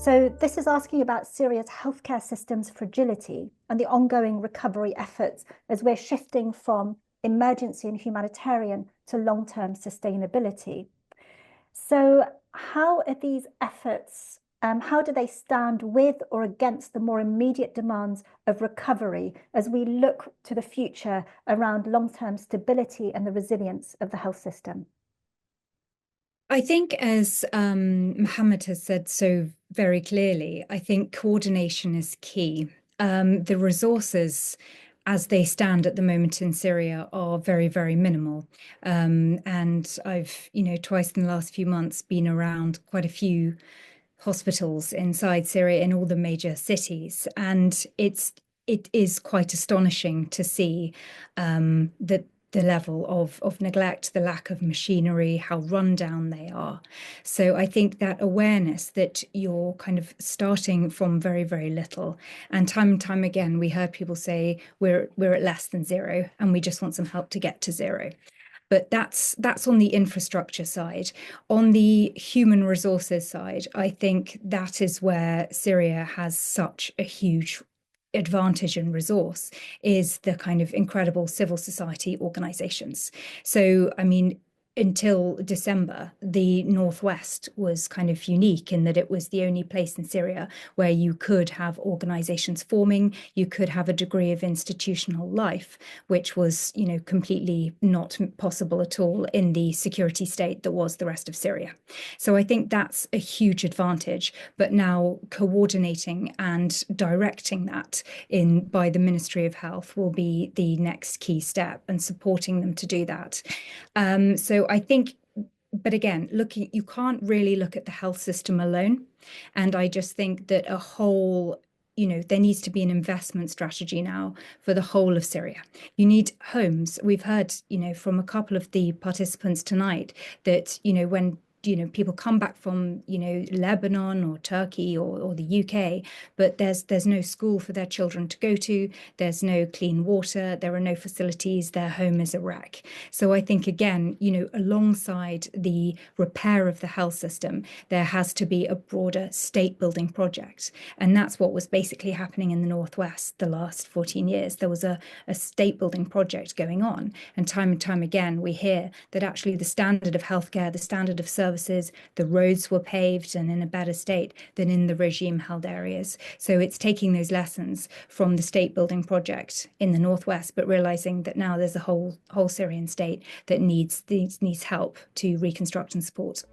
So this is asking about Syria's healthcare system's fragility and the ongoing recovery efforts as we're shifting from emergency and humanitarian to long-term sustainability. So how are these efforts, how do they stand with or against the more immediate demands of recovery as we look to the future around long-term stability and the resilience of the health system? I think, as Mohammed has said so very clearly, I think coordination is key. The resources, as they stand at the moment in Syria, are very, very minimal. And I've, twice in the last few months been around quite a few hospitals inside Syria in all the major cities, and it is quite astonishing to see that the level of neglect, the lack of machinery, how run down they are. So I think that awareness that you're kind of starting from very, very little, and time again, we heard people say we're at less than zero and we just want some help to get to zero. But that's on the infrastructure side. On the human resources side, I think that is where Syria has such a huge advantage and resource, is the kind of incredible civil society organizations. So, I mean, until December, the Northwest was kind of unique in that it was the only place in Syria where you could have organizations forming, you could have a degree of institutional life, which was, completely not possible at all in the security state that was the rest of Syria. So I think that's a huge advantage. But now coordinating and directing that by the Ministry of Health will be the next key step, and supporting them to do that. So I think, but again, you can't really look at the health system alone. And I just think that there needs to be an investment strategy now for the whole of Syria. You need homes. We've heard, from a couple of the participants tonight that, when people come back from, Lebanon or Turkey or the UK, but there's no school for their children to go to. There's no clean water. There are no facilities. Their home is a wreck. So I think, again, alongside the repair of the health system, there has to be a broader state building project. And that's what was basically happening in the Northwest the last 14 years. There was a state building project going on. And time again, we hear that actually the standard of healthcare, the standard of services, the roads were paved and in a better state than in the regime-held areas. So it's taking those lessons from the state building project in the Northwest, but realizing that now there's a whole Syrian state that needs help to reconstruct and support.